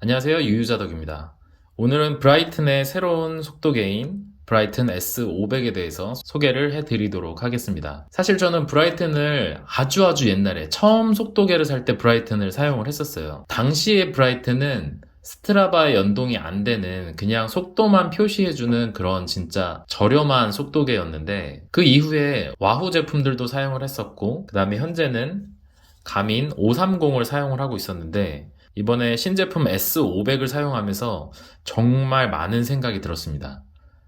안녕하세요. 유유자덕입니다. 오늘은 브라이튼의 새로운 속도계인 브라이튼 S500에 대해서 소개를 해드리도록 하겠습니다. 사실 저는 브라이튼을 아주 옛날에 처음 속도계를 살 때 브라이튼을 사용을 했었어요. 당시에 브라이튼은 스트라바에 연동이 안 되는 그냥 속도만 표시해주는 그런 진짜 저렴한 속도계였는데 그 이후에 와후 제품들도 사용을 했었고 그 다음에 현재는 가민 530을 사용을 하고 있었는데 이번에 신제품 S500을 사용하면서 정말 많은 생각이 들었습니다.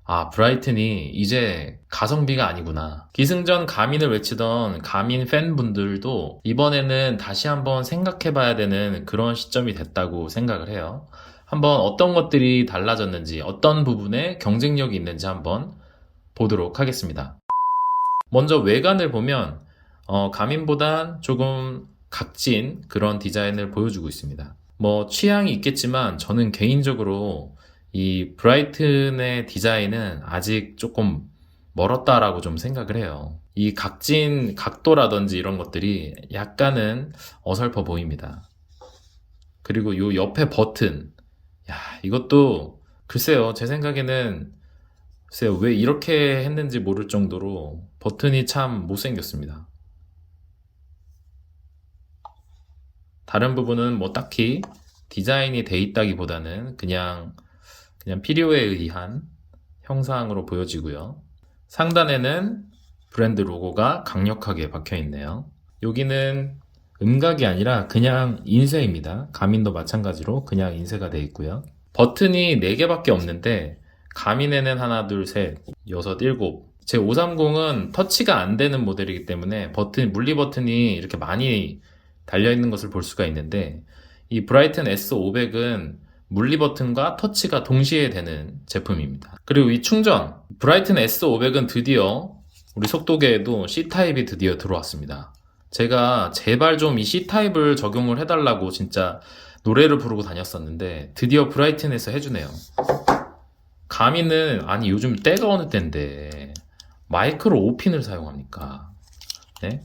아, 브라이튼이 이제 가성비가 아니구나. 기승전 가민을 외치던 가민 팬분들도 이번에는 다시 한번 생각해봐야 되는 그런 시점이 됐다고 생각을 해요. 한번 어떤 것들이 달라졌는지, 어떤 부분에 경쟁력이 있는지 한번 보도록 하겠습니다. 먼저 외관을 보면 가민보단 조금 각진 그런 디자인을 보여주고 있습니다. 뭐 취향이 있겠지만 저는 개인적으로 이 브라이튼의 디자인은 아직 조금 멀었다라고 좀 생각을 해요. 이 각진 각도라든지 이런 것들이 약간은 어설퍼 보입니다. 그리고 요 옆에 버튼, 야, 이것도 글쎄요, 제 생각에는 글쎄요, 왜 이렇게 했는지 모를 정도로 버튼이 참 못생겼습니다. 다른 부분은 뭐 딱히 디자인이 돼 있다기보다는 그냥 필요에 의한 형상으로 보여지고요. 상단에는 브랜드 로고가 강력하게 박혀 있네요. 여기는 음각이 아니라 그냥 인쇄입니다. 가민도 마찬가지로 그냥 인쇄가 돼 있고요. 버튼이 4개밖에 없는데 가민에는 하나, 둘, 셋, 여섯, 일곱. 제 530은 터치가 안 되는 모델이기 때문에 물리 버튼이 이렇게 많이 달려있는 것을 볼 수가 있는데 이 브라이튼 S500은 물리 버튼과 터치가 동시에 되는 제품입니다. 그리고 이 충전, 브라이튼 S500은 드디어 우리 속도계에도 C타입이 드디어 들어왔습니다. 제가 제발 좀 이 C타입을 적용을 해달라고 진짜 노래를 부르고 다녔었는데 드디어 브라이튼에서 해주네요. 가미는 아니 요즘 때가 어느 때인데 마이크로 5핀을 사용합니까? 네?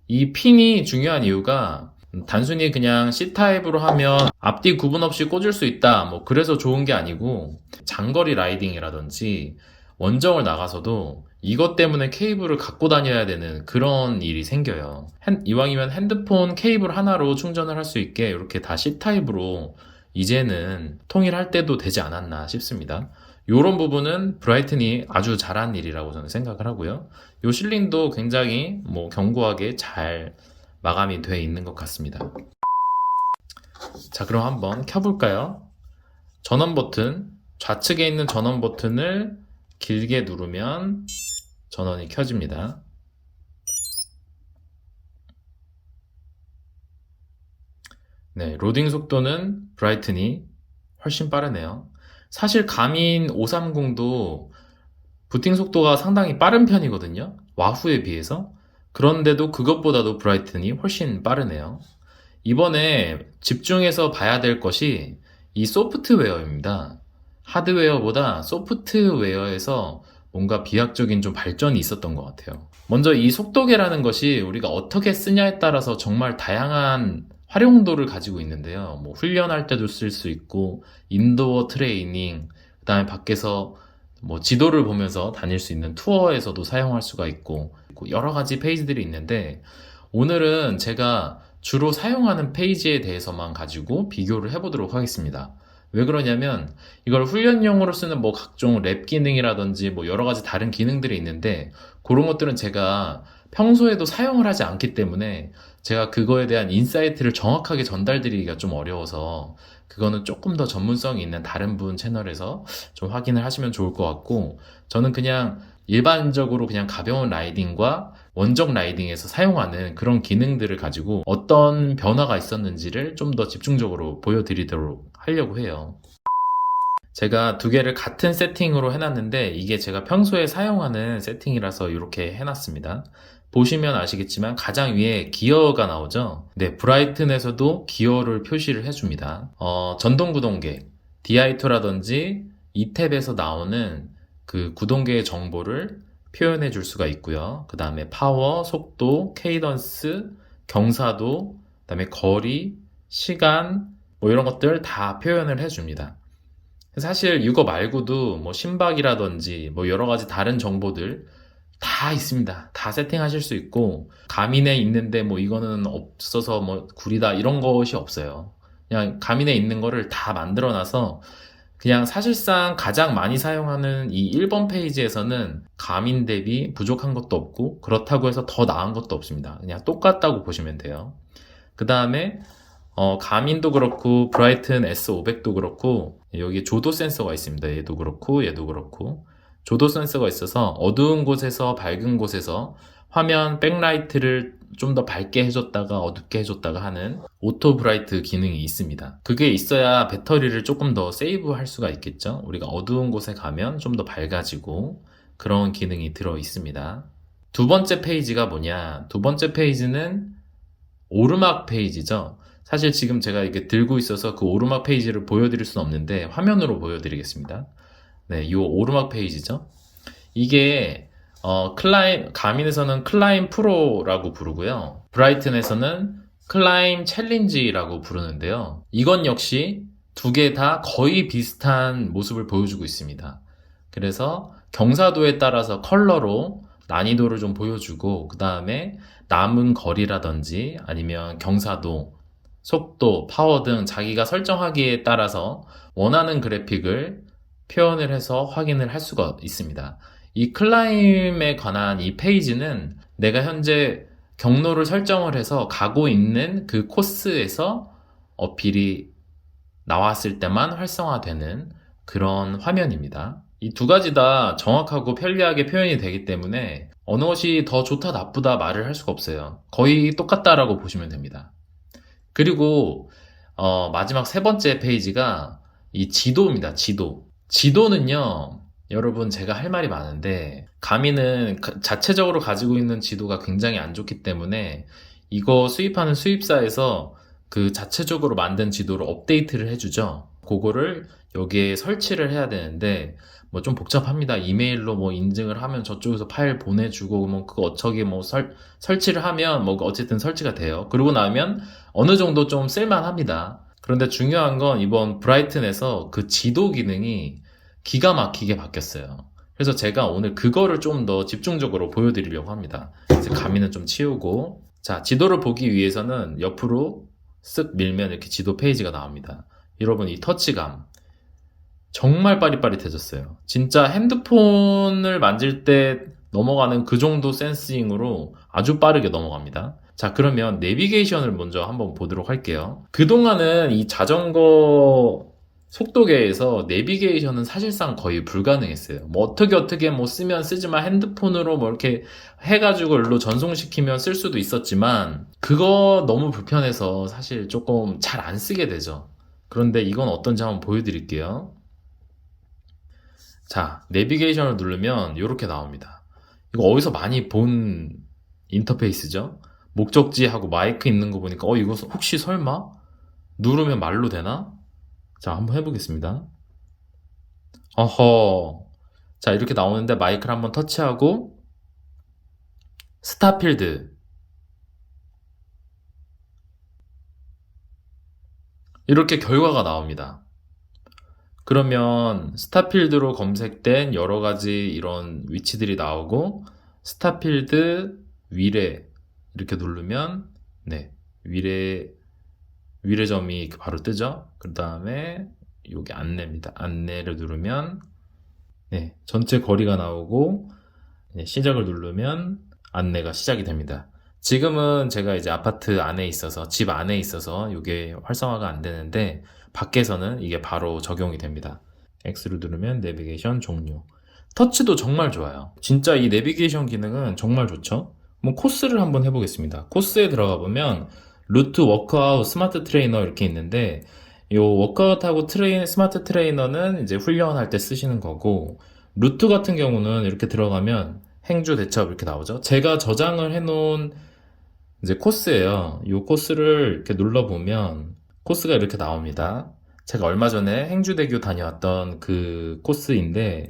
이 핀이 중요한 이유가 단순히 그냥 C타입으로 하면 앞뒤 구분 없이 꽂을 수 있다 뭐 그래서 좋은 게 아니고 장거리 라이딩이라든지 원정을 나가서도 이것 때문에 케이블을 갖고 다녀야 되는 그런 일이 생겨요. 이왕이면 핸드폰 케이블 하나로 충전을 할 수 있게 이렇게 다 C타입으로 이제는 통일할 때도 되지 않았나 싶습니다. 이런 부분은 브라이튼이 아주 잘한 일이라고 저는 생각을 하고요. 이 실링도 굉장히 뭐 견고하게 잘 마감이 되어 있는 것 같습니다. 자, 그럼 한번 켜볼까요? 전원 버튼, 좌측에 있는 전원 버튼을 길게 누르면 전원이 켜집니다. 네, 로딩 속도는 브라이튼이 훨씬 빠르네요. 사실 가민 530도 부팅 속도가 상당히 빠른 편이거든요. 와후에 비해서. 그런데도 그것보다도 브라이튼이 훨씬 빠르네요. 이번에 집중해서 봐야 될 것이 이 소프트웨어입니다. 하드웨어보다 소프트웨어에서 뭔가 비약적인 좀 발전이 있었던 것 같아요. 먼저 이 속도계라는 것이 우리가 어떻게 쓰냐에 따라서 정말 다양한 활용도를 가지고 있는데요. 뭐 훈련할 때도 쓸 수 있고 인도어 트레이닝, 그다음에 밖에서 뭐 지도를 보면서 다닐 수 있는 투어에서도 사용할 수가 있고 여러 가지 페이지들이 있는데 오늘은 제가 주로 사용하는 페이지에 대해서만 가지고 비교를 해보도록 하겠습니다. 왜 그러냐면 이걸 훈련용으로 쓰는 뭐 각종 랩 기능이라든지 뭐 여러 가지 다른 기능들이 있는데 그런 것들은 제가 평소에도 사용을 하지 않기 때문에 제가 그거에 대한 인사이트를 정확하게 전달드리기가 좀 어려워서 그거는 조금 더 전문성이 있는 다른 분 채널에서 좀 확인을 하시면 좋을 것 같고 저는 그냥 일반적으로 그냥 가벼운 라이딩과 원적 라이딩에서 사용하는 그런 기능들을 가지고 어떤 변화가 있었는지를 좀 더 집중적으로 보여드리도록 하려고 해요. 제가 두 개를 같은 세팅으로 해놨는데 이게 제가 평소에 사용하는 세팅이라서 이렇게 해놨습니다. 보시면 아시겠지만 가장 위에 기어가 나오죠. 네, 브라이튼에서도 기어를 표시를 해줍니다. 전동 구동계, DI2라든지 이탭에서 나오는 그 구동계의 정보를 표현해 줄 수가 있고요. 그 다음에 파워, 속도, 케이던스, 경사도, 그 다음에 거리, 시간, 뭐 이런 것들 다 표현을 해줍니다. 사실 이거 말고도 뭐 심박이라든지 뭐 여러 가지 다른 정보들 다 있습니다. 다 세팅하실 수 있고, 가민에 있는데 뭐 이거는 없어서 뭐 구리다 이런 것이 없어요. 그냥 가민에 있는 거를 다 만들어 놔서 그냥 사실상 가장 많이 사용하는 이 1번 페이지에서는 가민 대비 부족한 것도 없고 그렇다고 해서 더 나은 것도 없습니다. 그냥 똑같다고 보시면 돼요. 그 다음에 가민도 그렇고 브라이튼 S500도 그렇고 여기 조도 센서가 있습니다. 얘도 그렇고 얘도 그렇고 조도 센서가 있어서 어두운 곳에서 밝은 곳에서 화면 백라이트를 좀 더 밝게 해줬다가 어둡게 해줬다가 하는 오토 브라이트 기능이 있습니다. 그게 있어야 배터리를 조금 더 세이브 할 수가 있겠죠. 우리가 어두운 곳에 가면 좀 더 밝아지고 그런 기능이 들어 있습니다. 두 번째 페이지가 뭐냐? 두 번째 페이지는 오르막 페이지죠. 사실 지금 제가 이렇게 들고 있어서 그 오르막 페이지를 보여드릴 수는 없는데 화면으로 보여드리겠습니다. 네, 이 오르막 페이지죠. 이게 가민에서는 클라임 프로라고 부르고요. 브라이튼에서는 클라임 챌린지라고 부르는데요. 이건 역시 두 개 다 거의 비슷한 모습을 보여주고 있습니다. 그래서 경사도에 따라서 컬러로 난이도를 좀 보여주고 그 다음에 남은 거리라든지 아니면 경사도, 속도, 파워 등 자기가 설정하기에 따라서 원하는 그래픽을 표현을 해서 확인을 할 수가 있습니다. 이 클라임에 관한 이 페이지는 내가 현재 경로를 설정을 해서 가고 있는 그 코스에서 어필이 나왔을 때만 활성화되는 그런 화면입니다. 이 두 가지 다 정확하고 편리하게 표현이 되기 때문에 어느 것이 더 좋다 나쁘다 말을 할 수가 없어요. 거의 똑같다라고 보시면 됩니다. 그리고 마지막 세 번째 페이지가 이 지도입니다. 지도는요, 여러분 제가 할 말이 많은데 가민은 자체적으로 가지고 있는 지도가 굉장히 안 좋기 때문에 이거 수입하는 수입사에서 그 자체적으로 만든 지도를 업데이트를 해주죠. 그거를 여기에 설치를 해야 되는데 뭐 좀 복잡합니다. 이메일로 뭐 인증을 하면 저쪽에서 파일 보내주고 뭐 그거 어쩌기 뭐 설치를 하면 뭐 어쨌든 설치가 돼요. 그러고 나면 어느 정도 좀 쓸만합니다. 그런데 중요한 건 이번 브라이튼에서 그 지도 기능이 기가 막히게 바뀌었어요. 그래서 제가 오늘 그거를 좀 더 집중적으로 보여드리려고 합니다. 이제 가민은 좀 치우고, 자, 지도를 보기 위해서는 옆으로 쓱 밀면 이렇게 지도 페이지가 나옵니다. 여러분 이 터치감 정말 빠릿빠릿해졌어요. 진짜 핸드폰을 만질 때 넘어가는 그 정도 센싱으로 아주 빠르게 넘어갑니다. 자, 그러면 내비게이션을 먼저 한번 보도록 할게요. 그동안은 이 자전거 속도계에서 내비게이션은 사실상 거의 불가능했어요. 뭐 어떻게 뭐 쓰면 쓰지만 핸드폰으로 뭐 이렇게 해가지고 일로 전송시키면 쓸 수도 있었지만 그거 너무 불편해서 사실 조금 잘 안 쓰게 되죠. 그런데 이건 어떤지 한번 보여드릴게요. 자, 내비게이션을 누르면 이렇게 나옵니다. 이거 어디서 많이 본 인터페이스죠? 목적지하고 마이크 있는 거 보니까 이거 혹시 설마? 누르면 말로 되나? 자, 한번 해보겠습니다. 어허. 자, 이렇게 나오는데 마이크를 한번 터치하고 스타필드 이렇게 결과가 나옵니다. 그러면 스타필드로 검색된 여러 가지 이런 위치들이 나오고 스타필드 위례 이렇게 누르면 네, 위례점이 바로 뜨죠. 그 다음에 여기 안내입니다. 안내를 누르면 네, 전체 거리가 나오고 시작을 누르면 안내가 시작이 됩니다. 지금은 제가 이제 아파트 안에 있어서 집 안에 있어서 이게 활성화가 안 되는데 밖에서는 이게 바로 적용이 됩니다. X를 누르면 내비게이션 종료. 터치도 정말 좋아요. 진짜 이 내비게이션 기능은 정말 좋죠. 뭐 코스를 한번 해보겠습니다. 코스에 들어가 보면 루트, 워크아웃, 스마트 트레이너 이렇게 있는데 이 워크아웃하고 스마트 트레이너는 이제 훈련할 때 쓰시는 거고 루트 같은 경우는 이렇게 들어가면 행주 대첩 이렇게 나오죠. 제가 저장을 해놓은 이제 코스예요. 이 코스를 이렇게 눌러보면 코스가 이렇게 나옵니다. 제가 얼마 전에 행주대교 다녀왔던 그 코스인데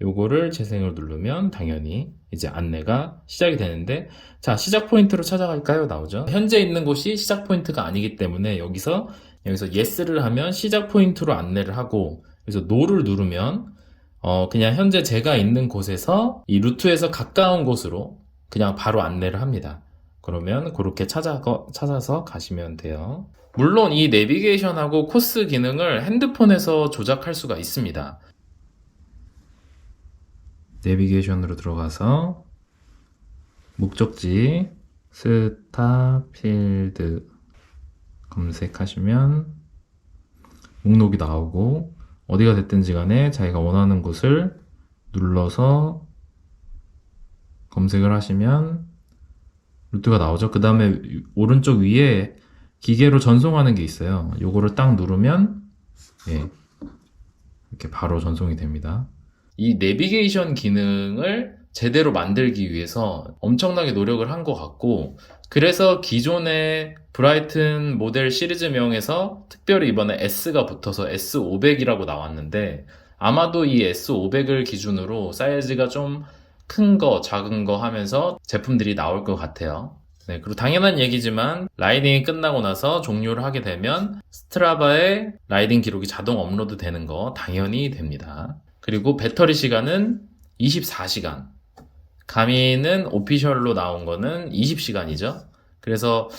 요거를 재생을 누르면 당연히 이제 안내가 시작이 되는데 자, 시작 포인트로 찾아갈까요? 나오죠. 현재 있는 곳이 시작 포인트가 아니기 때문에 여기서 여기서 yes를 하면 시작 포인트로 안내를 하고, 여기서 no를 누르면 그냥 현재 제가 있는 곳에서 이 루트에서 가까운 곳으로 그냥 바로 안내를 합니다. 그러면 그렇게 찾아서 가시면 돼요. 물론 이 내비게이션하고 코스 기능을 핸드폰에서 조작할 수가 있습니다. 내비게이션으로 들어가서 목적지 스타필드 검색하시면 목록이 나오고, 어디가 됐든지 간에 자기가 원하는 곳을 눌러서 검색을 하시면 루트가 나오죠. 그 다음에 오른쪽 위에 기계로 전송하는 게 있어요. 요거를 딱 누르면 이렇게 바로 전송이 됩니다. 이 내비게이션 기능을 제대로 만들기 위해서 엄청나게 노력을 한 것 같고, 그래서 기존의 브라이튼 모델 시리즈명에서 특별히 이번에 S가 붙어서 S500이라고 나왔는데, 아마도 이 S500을 기준으로 사이즈가 좀 큰 거, 작은 거 하면서 제품들이 나올 것 같아요. 네, 그리고 당연한 얘기지만 라이딩이 끝나고 나서 종료를 하게 되면 스트라바에 라이딩 기록이 자동 업로드 되는 거 당연히 됩니다. 그리고 배터리 시간은 24시간. 가민은 오피셜로 나온 거는 20시간이죠. 그래서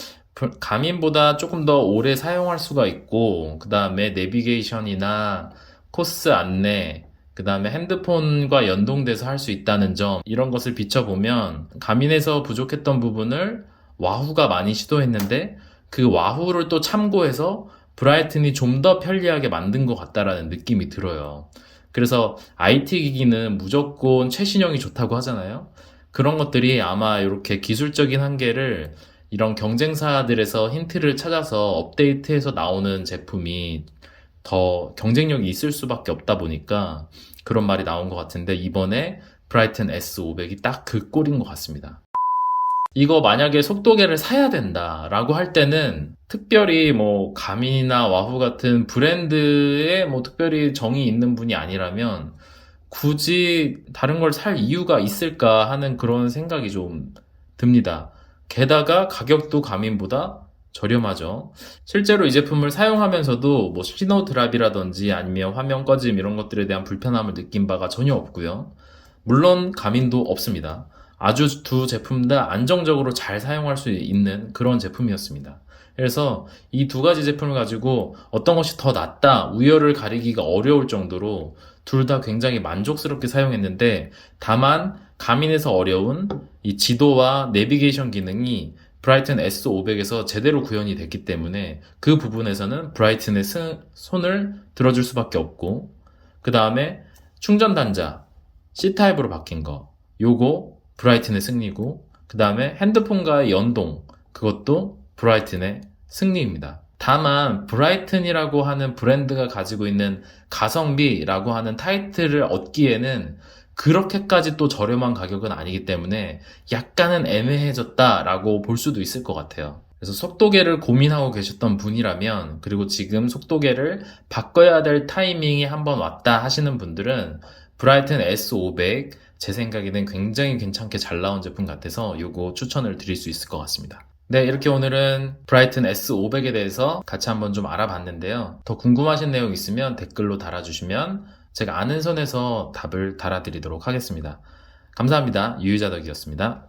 가민보다 조금 더 오래 사용할 수가 있고, 그 다음에 내비게이션이나 코스 안내, 그 다음에 핸드폰과 연동돼서 할 수 있다는 점, 이런 것을 비춰보면 가민에서 부족했던 부분을 와후가 많이 시도했는데, 그 와후를 또 참고해서 브라이튼이 좀 더 편리하게 만든 것 같다라는 느낌이 들어요. 그래서 IT 기기는 무조건 최신형이 좋다고 하잖아요. 그런 것들이 아마 이렇게 기술적인 한계를 이런 경쟁사들에서 힌트를 찾아서 업데이트해서 나오는 제품이 더 경쟁력이 있을 수밖에 없다 보니까 그런 말이 나온 것 같은데, 이번에 브라이튼 S500이 딱 그 꼴인 것 같습니다. 이거 만약에 속도계를 사야 된다라고 할 때는 특별히 뭐 가민이나 와후 같은 브랜드에 뭐 특별히 정이 있는 분이 아니라면 굳이 다른 걸 살 이유가 있을까 하는 그런 생각이 좀 듭니다. 게다가 가격도 가민보다 저렴하죠. 실제로 이 제품을 사용하면서도 뭐 신호 드랍이라든지 아니면 화면 꺼짐 이런 것들에 대한 불편함을 느낀 바가 전혀 없고요. 물론 가민도 없습니다. 아주 두 제품 다 안정적으로 잘 사용할 수 있는 그런 제품이었습니다. 그래서 이 두 가지 제품을 가지고 어떤 것이 더 낫다, 우열을 가리기가 어려울 정도로 둘 다 굉장히 만족스럽게 사용했는데, 다만 가민에서 어려운 이 지도와 내비게이션 기능이 브라이튼 S500에서 제대로 구현이 됐기 때문에 그 부분에서는 브라이튼의 손을 들어줄 수밖에 없고, 그 다음에 충전 단자 C타입으로 바뀐 거, 요거 브라이튼의 승리고, 그 다음에 핸드폰과의 연동, 그것도 브라이튼의 승리입니다. 다만 브라이튼이라고 하는 브랜드가 가지고 있는 가성비라고 하는 타이틀을 얻기에는 그렇게까지 또 저렴한 가격은 아니기 때문에 약간은 애매해졌다라고 볼 수도 있을 것 같아요. 그래서 속도계를 고민하고 계셨던 분이라면, 그리고 지금 속도계를 바꿔야 될 타이밍이 한번 왔다 하시는 분들은 브라이튼 S500 제 생각에는 굉장히 괜찮게 잘 나온 제품 같아서 이거 추천을 드릴 수 있을 것 같습니다. 네, 이렇게 오늘은 브라이튼 S500에 대해서 같이 한번 좀 알아봤는데요. 더 궁금하신 내용 있으면 댓글로 달아주시면 제가 아는 선에서 답을 달아드리도록 하겠습니다. 감사합니다. 유유자덕이었습니다.